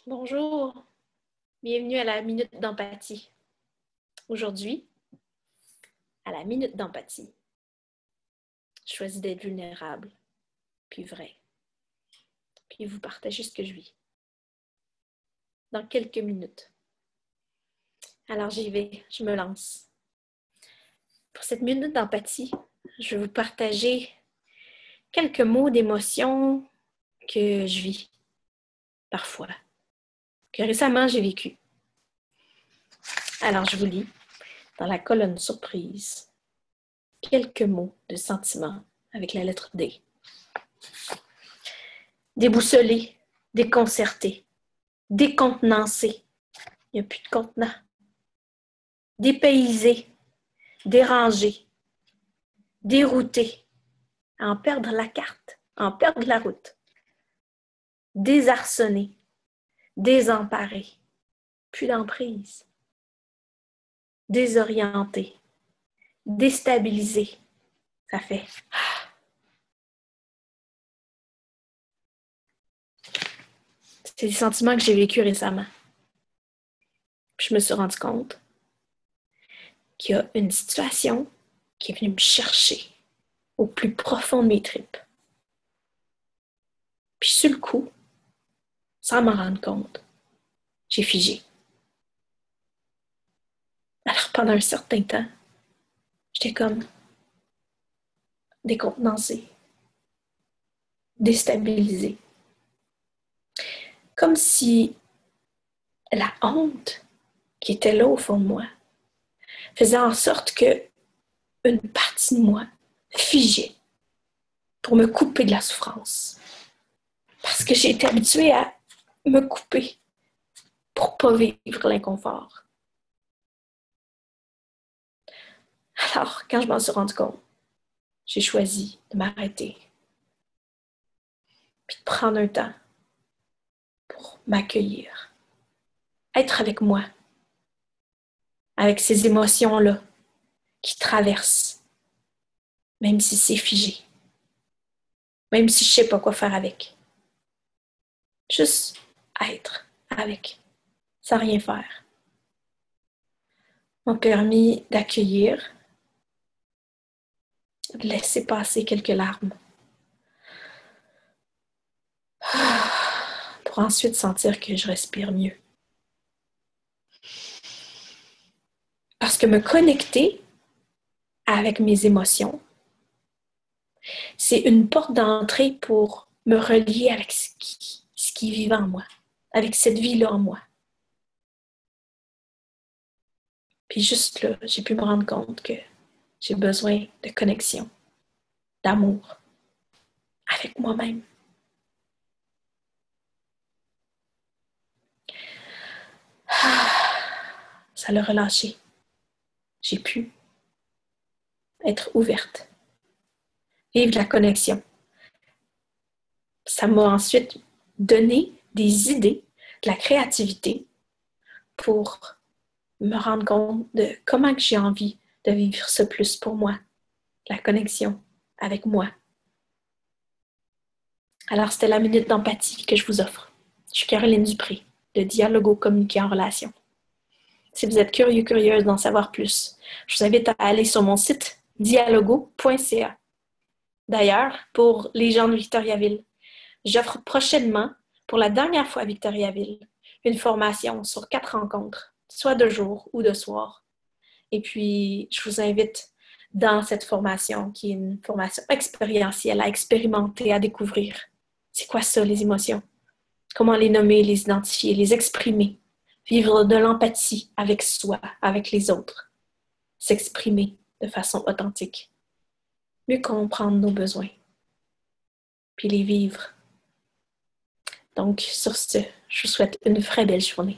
Bonjour, bienvenue à la Minute d'Empathie. Aujourd'hui, à la Minute d'Empathie, je choisis d'être vulnérable, puis vrai, puis vous partager ce que je vis. Dans quelques minutes. Alors j'y vais, je me lance. Pour cette Minute d'Empathie, je vais vous partager quelques mots d'émotion que je vis, parfois, que récemment j'ai vécu. Alors je vous lis dans la colonne surprise quelques mots de sentiments avec la lettre D. Déboussolé, déconcerté, décontenancé, il n'y a plus de contenant. Dépaysé, dérangé, dérouté, en perdre la carte, en perdre la route. Désarçonné, désemparé, plus d'emprise. Désorienté, déstabilisé, ça fait. C'est des sentiments que j'ai vécus récemment. Puis je me suis rendu compte qu'il y a une situation qui est venue me chercher au plus profond de mes tripes. Puis sur le coup, sans m'en rendre compte, j'ai figé. Alors pendant un certain temps, j'étais comme décontenancée, déstabilisée. Comme si la honte qui était là au fond de moi faisait en sorte que une partie de moi figeait pour me couper de la souffrance. Parce que j'ai été habituée à me couper pour ne pas vivre l'inconfort. Alors, quand je m'en suis rendu compte, j'ai choisi de m'arrêter puis de prendre un temps pour m'accueillir, être avec moi, avec ces émotions-là qui traversent, même si c'est figé, même si je ne sais pas quoi faire avec. Juste être avec, sans rien faire, m'a permis d'accueillir, de laisser passer quelques larmes, pour ensuite sentir que je respire mieux. Parce que me connecter avec mes émotions, c'est une porte d'entrée pour me relier avec ce qui vit en moi, avec cette vie-là en moi. Puis juste là, j'ai pu me rendre compte que j'ai besoin de connexion, d'amour, avec moi-même. Ça l'a relâché. J'ai pu être ouverte, vivre la connexion. Ça m'a ensuite donné des idées, de la créativité pour me rendre compte de comment que j'ai envie de vivre ce plus pour moi, la connexion avec moi. Alors, c'était la minute d'empathie que je vous offre. Je suis Caroline Dupré, de Dialogo Communiquer en relation. Si vous êtes curieux, curieuse d'en savoir plus, je vous invite à aller sur mon site dialogo.ca. D'ailleurs, pour les gens de Victoriaville, j'offre prochainement, pour la dernière fois à Victoriaville, une formation sur 4 rencontres, soit de jour ou de soir. Et puis, je vous invite dans cette formation, qui est une formation expérientielle, à expérimenter, à découvrir. C'est quoi ça, les émotions? Comment les nommer, les identifier, les exprimer? Vivre de l'empathie avec soi, avec les autres. S'exprimer de façon authentique. Mieux comprendre nos besoins. Puis les vivre. Donc, sur ce, je vous souhaite une très belle journée.